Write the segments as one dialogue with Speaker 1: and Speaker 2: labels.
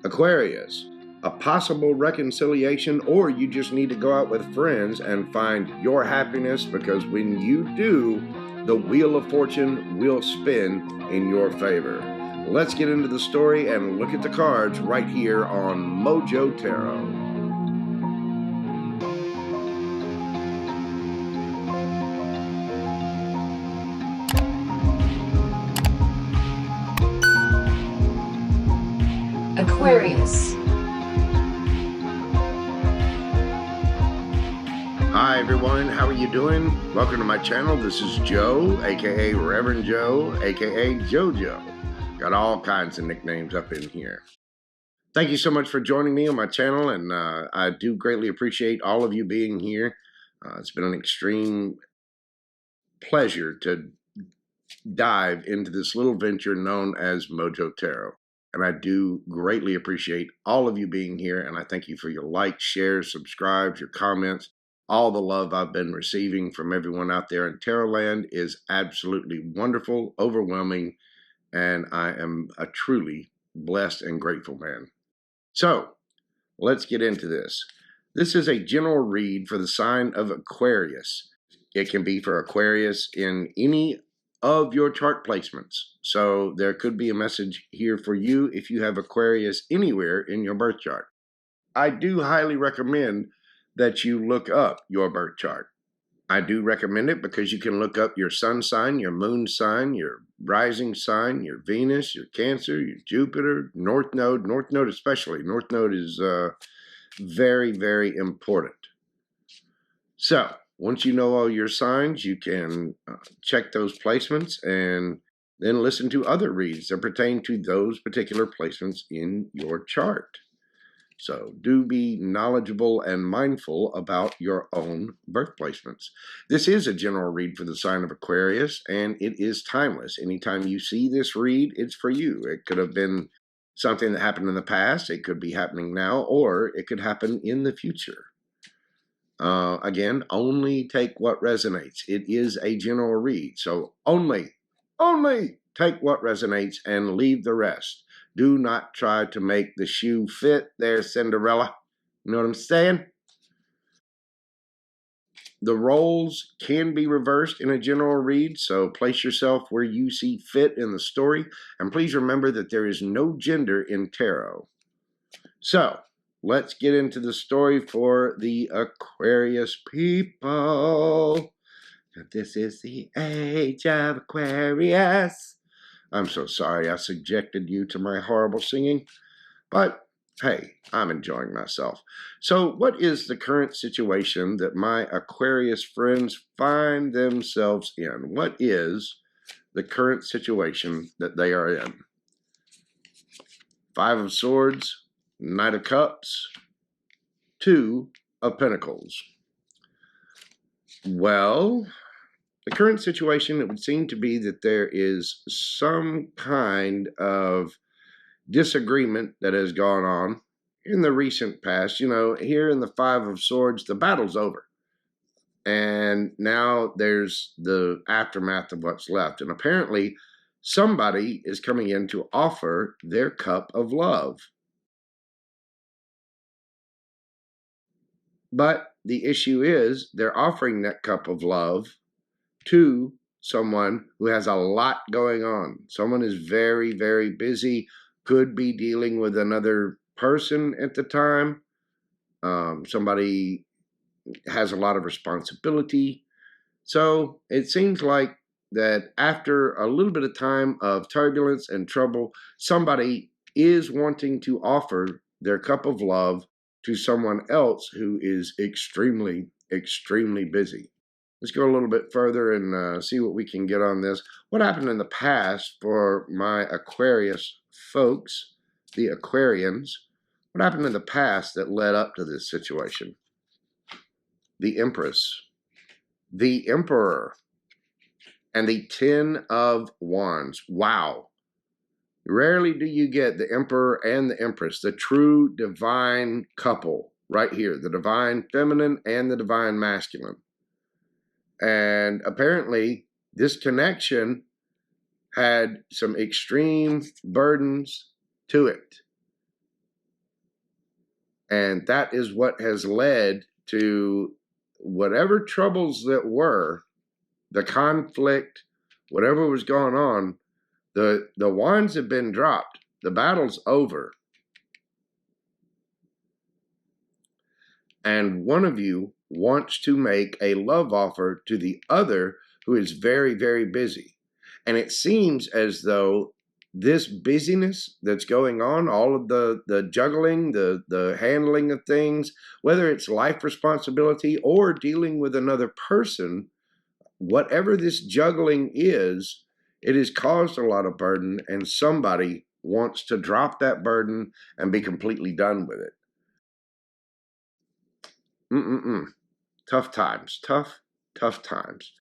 Speaker 1: Aquarius, a possible reconciliation, or you just need to go out with friends and find your happiness, because when you do, the Wheel of Fortune will spin in your favor. Let's get into the story and look at the cards right here on Mojo Tarot.
Speaker 2: Aquarius.
Speaker 1: Hi everyone, how are you doing? Welcome to my channel. This is Joe, aka Reverend Joe, aka JoJo. Got all kinds of nicknames up in here. Thank you so much for joining me on my channel, and I do greatly appreciate all of you being here. It's been an extreme pleasure to dive into this little venture known as Mojo Tarot. And I do greatly appreciate all of you being here, and I thank you for your likes, shares, subscribes, your comments. All the love I've been receiving from everyone out there in Tarot land is absolutely wonderful, overwhelming, and I am a truly blessed and grateful man. So, let's get into this. This is a general read for the sign of Aquarius. It can be for Aquarius in any of your chart placements. So there could be a message here for you if you have Aquarius anywhere in your birth chart. I do highly recommend that you look up your birth chart. I do recommend it because you can look up your sun sign, your moon sign, your rising sign, your Venus, your Cancer, your Jupiter, North Node especially. North Node is very, very important. So, once you know all your signs, you can check those placements and then listen to other reads that pertain to those particular placements in your chart. So do be knowledgeable and mindful about your own birth placements. This is a general read for the sign of Aquarius, and it is timeless. Anytime you see this read, it's for you. It could have been something that happened in the past, it could be happening now, or it could happen in the future. Again, only take what resonates. It is a general read, so only take what resonates and leave the rest. Do not try to make the shoe fit there, Cinderella. You know what I'm saying? The roles can be reversed in a general read, so place yourself where you see fit in the story. And please remember that there is no gender in tarot. So, let's get into the story for the Aquarius people. This is the age of Aquarius. I'm so sorry I subjected you to my horrible singing, but hey, I'm enjoying myself. So what is the current situation that my Aquarius friends find themselves in? What is the current situation that they are in? Five of Swords, Knight of Cups, Two of Pentacles. Well, the current situation, it would seem to be that there is some kind of disagreement that has gone on in the recent past. You know, here in the Five of Swords, the battle's over. And now there's the aftermath of what's left. And apparently, somebody is coming in to offer their cup of love. But the issue is they're offering that cup of love to someone who has a lot going on. Someone is very, very busy, could be dealing with another person at the time. Somebody has a lot of responsibility. So it seems like that after a little bit of time of turbulence and trouble, somebody is wanting to offer their cup of love to someone else who is extremely, extremely busy. Let's go a little bit further and see what we can get on this. What happened in the past for my Aquarius folks, the Aquarians? What happened in the past that led up to this situation? The Empress, the Emperor, and the Ten of Wands. Wow. Rarely do you get the Emperor and the Empress, the true divine couple right here, the divine feminine and the divine masculine. And apparently this connection had some extreme burdens to it. And that is what has led to whatever troubles that were, the conflict, whatever was going on, the wands have been dropped. The battle's over. And one of you wants to make a love offer to the other who is very, very busy. And it seems as though this busyness that's going on, all of the juggling, the handling of things, whether it's life responsibility or dealing with another person, whatever this juggling is, it has caused a lot of burden, and somebody wants to drop that burden and be completely done with it. Tough times, tough times.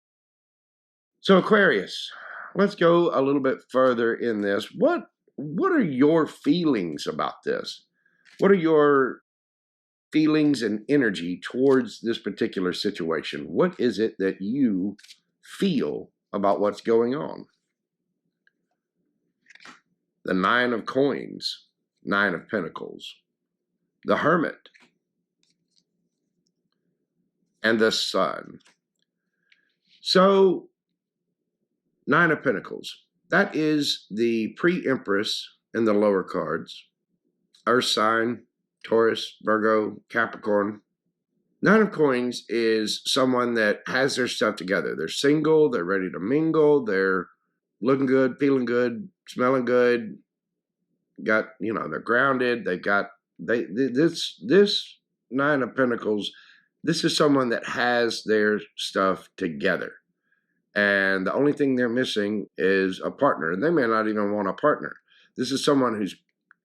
Speaker 1: So Aquarius, let's go a little bit further in this. What are your feelings about this? What are your feelings and energy towards this particular situation? What is it that you feel about what's going on? The Nine of Coins, Nine of Pentacles, the Hermit, and the Sun. So, Nine of Pentacles, that is the pre-Empress in the lower cards. Earth sign, Taurus, Virgo, Capricorn. Nine of Coins is someone that has their stuff together. They're single, they're ready to mingle, they're looking good, feeling good, smelling good, they're grounded, this Nine of Pentacles, this is someone that has their stuff together. And the only thing they're missing is a partner. And they may not even want a partner. This is someone who's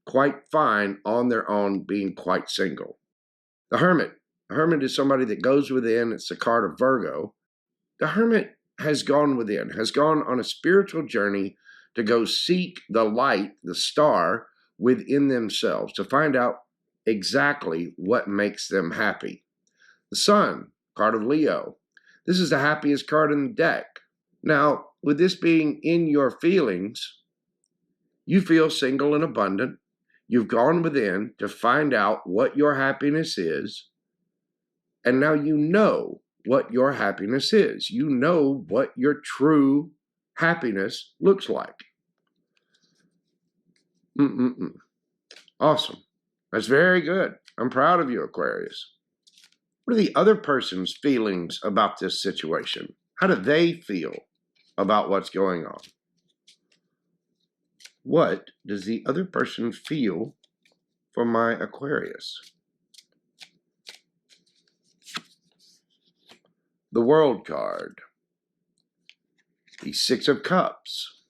Speaker 1: quite fine on their own, being quite single. The Hermit. The Hermit is somebody that goes within. It's the card of Virgo. The Hermit has gone within, has gone on a spiritual journey to go seek the light, the star, within themselves, to find out exactly what makes them happy. The Sun, card of Leo. This is the happiest card in the deck. Now, with this being in your feelings, you feel single and abundant. You've gone within to find out what your happiness is. And now you know what your happiness is. You know what your true happiness looks like. Awesome. That's very good. I'm proud of you, Aquarius. What are the other person's feelings about this situation? How do they feel about what's going on? What does the other person feel for my Aquarius? The World card. The Six of Cups.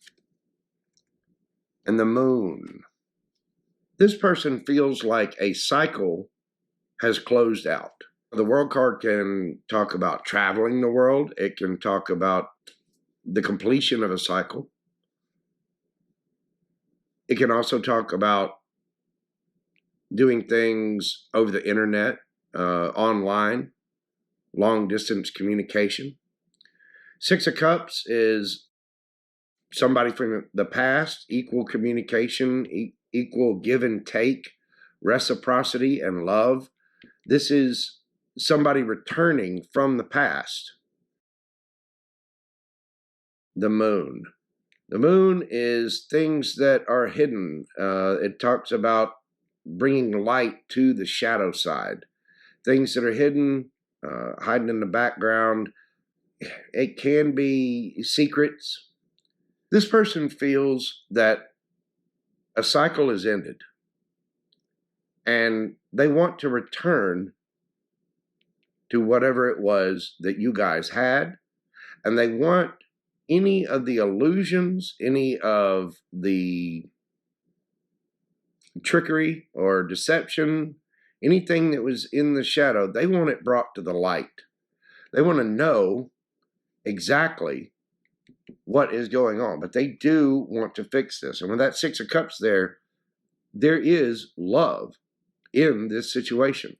Speaker 1: And the Moon. This person feels like a cycle has closed out. The World card can talk about traveling the world. It can talk about the completion of a cycle. It can also talk about doing things over the internet, online, long-distance communication. Six of Cups is somebody from the past, equal communication, equal give and take, reciprocity, and love. This is somebody returning from the past. The Moon. The Moon is things that are hidden. It talks about bringing light to the shadow side. Things that are hidden, hiding in the background. It can be secrets. This person feels that a cycle is ended, and they want to return to whatever it was that you guys had, and they want any of the illusions, any of the trickery or deception, anything that was in the shadow, they want it brought to the light. They want to know exactly what is going on, but they do want to fix this. And with that Six of Cups there is love in this situation.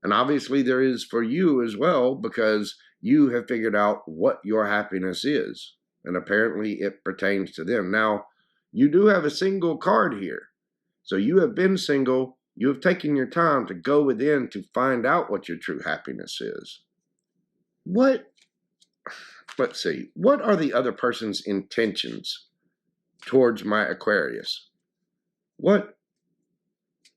Speaker 1: And obviously there is for you as well, because you have figured out what your happiness is. And apparently it pertains to them. Now, you do have a single card here. So you have been single You have taken your time to go within to find out what your true happiness is. Let's see, what are the other person's intentions towards my Aquarius? What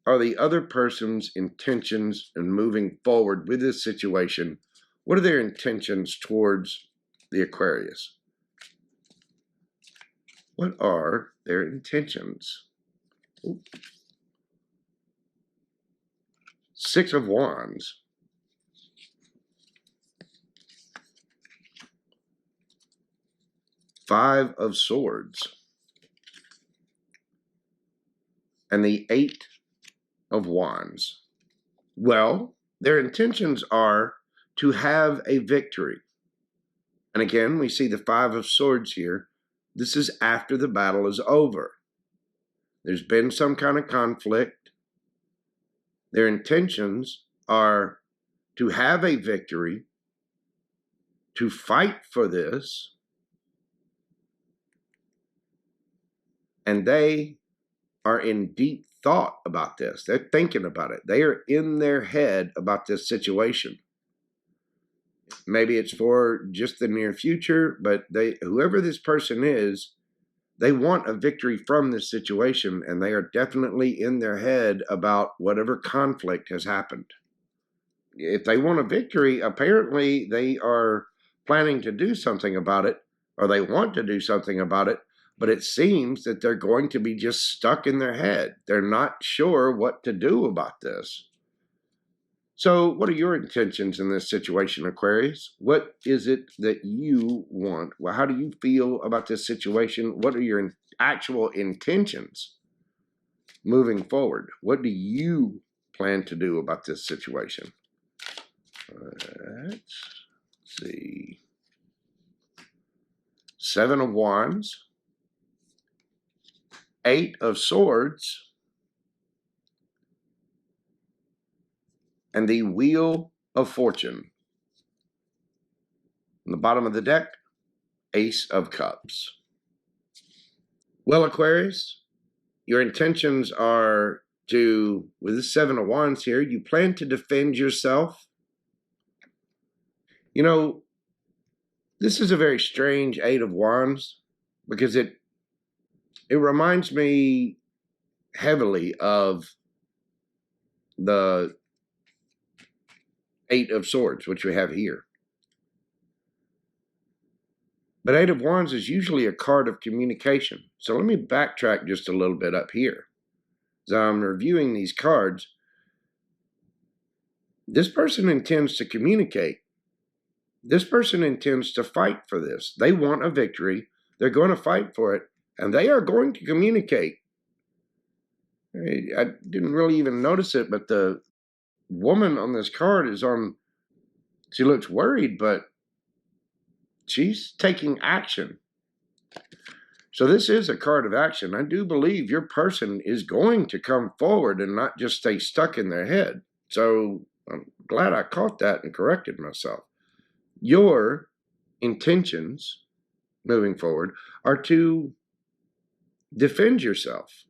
Speaker 1: are the other person's intentions in moving forward with this situation? What are their intentions towards the Aquarius? What are their intentions? Ooh. Six of Wands. Five of Swords. And the Eight of Wands. Well, their intentions are to have a victory. And again, we see the Five of Swords here. This is after the battle is over. There's been some kind of conflict. Their intentions are to have a victory, to fight for this, and they are in deep thought about this. They're thinking about it. They are in their head about this situation. Maybe it's for just the near future, but whoever this person is, they want a victory from this situation, and they are definitely in their head about whatever conflict has happened. If they want a victory, apparently they are planning to do something about it, or they want to do something about it, but it seems that they're going to be just stuck in their head. They're not sure what to do about this. So what are your intentions in this situation, Aquarius? What is it that you want? Well, how do you feel about this situation? What are your actual intentions moving forward? What do you plan to do about this situation? Let's see. Seven of Wands. Eight of Swords. And the Wheel of Fortune. On the bottom of the deck, Ace of Cups. Well, Aquarius, your intentions are to, with the Seven of Wands here, you plan to defend yourself. You know, this is a very strange Eight of Wands because it reminds me heavily of the Eight of Swords, which we have here. But Eight of Wands is usually a card of communication. So let me backtrack just a little bit up here. As I'm reviewing these cards, this person intends to communicate. This person intends to fight for this. They want a victory. They're going to fight for it, and they are going to communicate. I didn't really even notice it, but the woman on this card she looks worried, but she's taking action. So this is a card of action. I do believe your person is going to come forward and not just stay stuck in their head. So I'm glad I caught that and corrected myself. Your intentions moving forward are to defend yourself,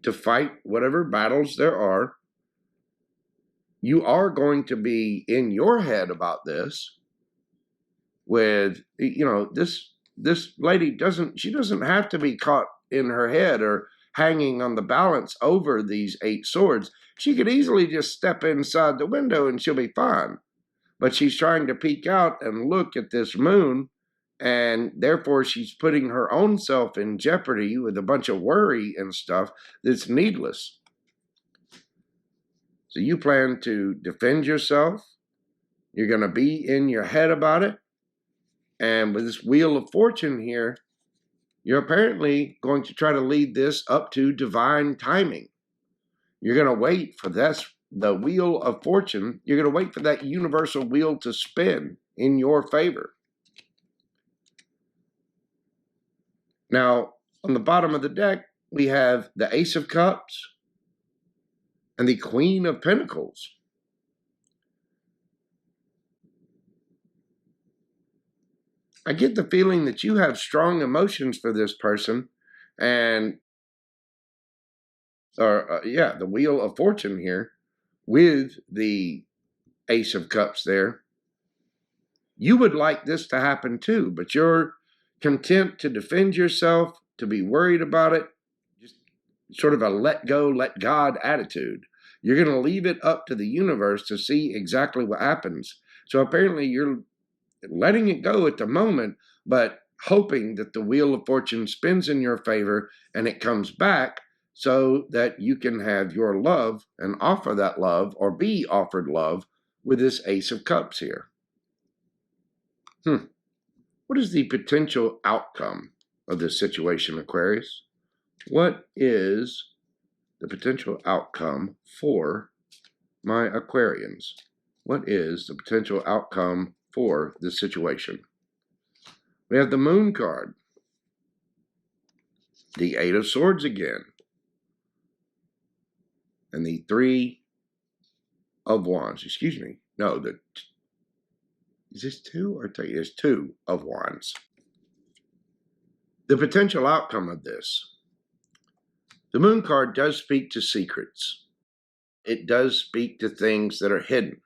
Speaker 1: to fight whatever battles there are. You are going to be in your head about this with, this lady doesn't have to be caught in her head or hanging on the balance over these Eight Swords. She could easily just step inside the window and she'll be fine. But she's trying to peek out and look at this moon, and therefore she's putting her own self in jeopardy with a bunch of worry and stuff that's needless. So you plan to defend yourself. You're going to be in your head about it. And with this Wheel of Fortune here, you're apparently going to try to lead this up to divine timing. You're going to wait for the Wheel of Fortune. You're going to wait for that universal wheel to spin in your favor. Now, on the bottom of the deck, we have the Ace of Cups and the Queen of Pentacles. I get the feeling that you have strong emotions for this person, and yeah, the Wheel of Fortune here with the Ace of Cups there. You would like this to happen too, but you're content to defend yourself, to be worried about it, just sort of a let go, let God attitude. You're going to leave it up to the universe to see exactly what happens. So apparently you're letting it go at the moment, but hoping that the Wheel of Fortune spins in your favor and it comes back so that you can have your love and offer that love or be offered love with this Ace of Cups here. What is the potential outcome of this situation, Aquarius? What is the potential outcome for my Aquarians? What is the potential outcome for this situation? We have the Moon card, the Eight of Swords again, and the Three of Wands. Excuse me. No, is this two or three? It's Two of Wands. The potential outcome of this. The Moon card does speak to secrets. It does speak to things that are hidden.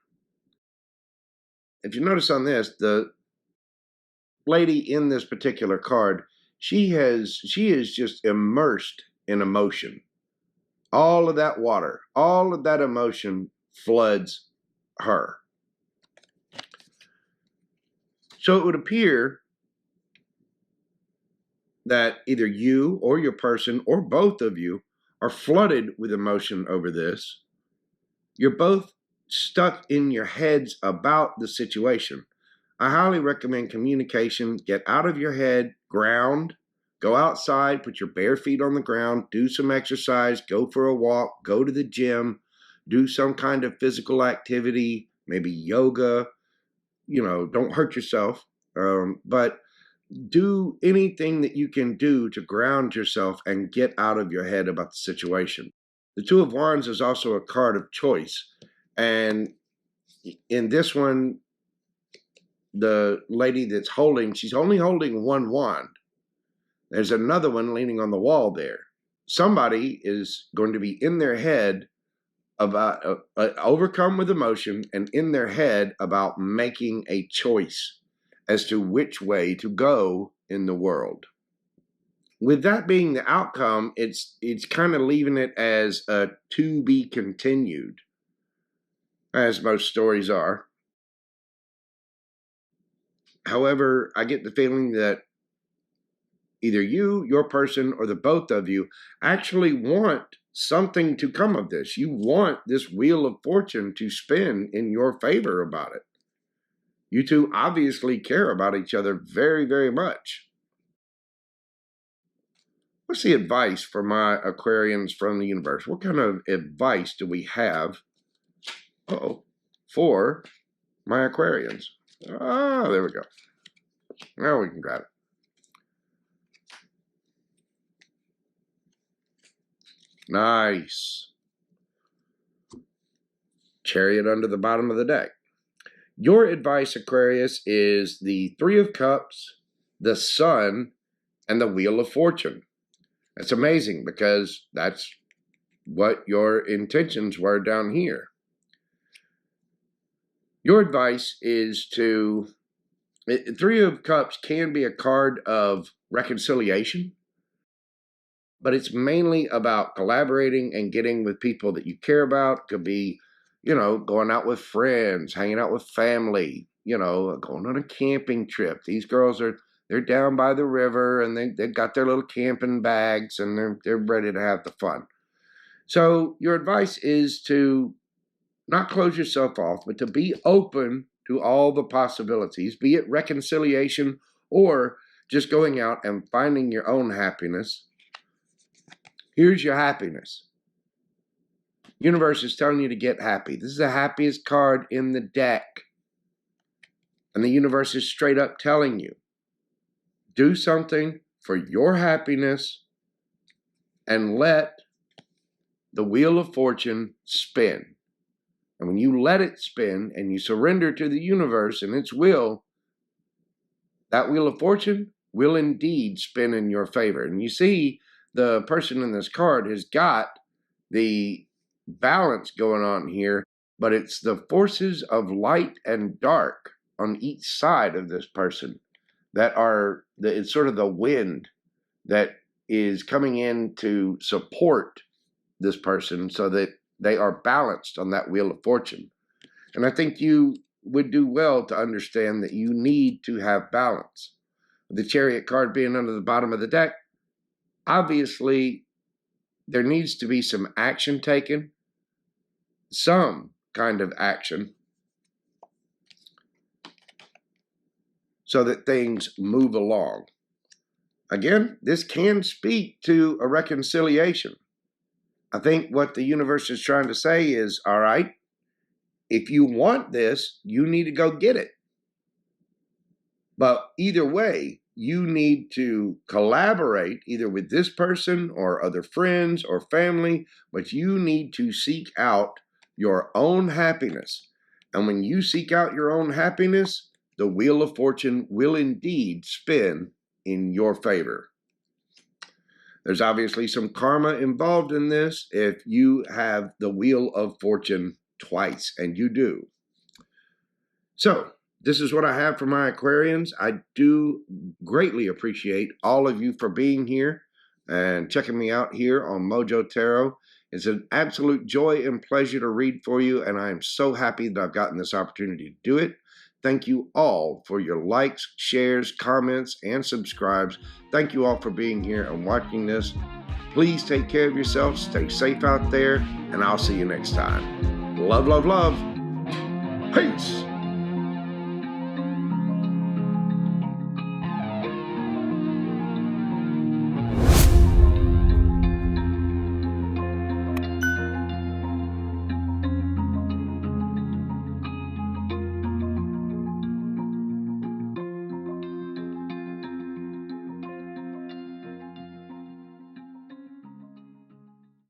Speaker 1: If you notice on this, the lady in this particular card, she is just immersed in emotion. All of that water, all of that emotion floods her. So it would appear that either you or your person or both of you are flooded with emotion over this. You're both stuck in your heads about the situation. I highly recommend communication. Get out of your head, ground, go outside, put your bare feet on the ground, do some exercise, go for a walk, go to the gym, do some kind of physical activity, maybe yoga. Don't hurt yourself, but do anything that you can do to ground yourself and get out of your head about the situation. The Two of Wands is also a card of choice. And in this one, the lady that's she's only holding one wand. There's another one leaning on the wall there. Somebody is going to be in their head about overcome with emotion and in their head about making a choice as to which way to go in the world. With that being the outcome, it's kind of leaving it as a to be continued, as most stories are. However, I get the feeling that either you, your person, or the both of you actually want something to come of this. You want this Wheel of Fortune to spin in your favor about it. You two obviously care about each other very, very much. What's the advice for my Aquarians from the universe? What kind of advice do we have for my Aquarians? Oh, there we go. Now we can grab it. Nice. Chariot under the bottom of the deck. Your advice, Aquarius, is the Three of Cups, the Sun, and the Wheel of Fortune. That's amazing because that's what your intentions were down here. Your advice is Three of Cups can be a card of reconciliation, but it's mainly about collaborating and getting with people that you care about. Could be, going out with friends, hanging out with family, going on a camping trip. These girls they're down by the river and they've got their little camping bags and they're ready to have the fun. So your advice is to not close yourself off, but to be open to all the possibilities, be it reconciliation or just going out and finding your own happiness. Here's your happiness. Universe is telling you to get happy. This is the happiest card in the deck. And the universe is straight up telling you, do something for your happiness and let the Wheel of Fortune spin. And when you let it spin and you surrender to the universe and its will, that Wheel of Fortune will indeed spin in your favor. And you see the person in this card has got the balance going on here, but it's the forces of light and dark on each side of this person that are, it's sort of the wind that is coming in to support this person so that they are balanced on that wheel of fortune. And I think you would do well to understand that you need to have balance. The Chariot card being under the bottom of the deck, obviously there needs to be some action taken, some kind of action, so that things move along. Again, this can speak to a reconciliation. I think what the universe is trying to say is, all right, if you want this, you need to go get it. But either way, you need to collaborate either with this person or other friends or family, but you need to seek out your own happiness. And when you seek out your own happiness, the wheel of fortune will indeed spin in your favor. There's obviously some karma involved in this if you have the wheel of fortune twice, and you do. So, this is what I have for my Aquarians. I do greatly appreciate all of you for being here and checking me out here on Mojo Tarot. It's an absolute joy and pleasure to read for you, and I am so happy that I've gotten this opportunity to do it. Thank you all for your likes, shares, comments, and subscribes. Thank you all for being here and watching this. Please take care of yourselves, stay safe out there, and I'll see you next time. Love, love, love. Peace.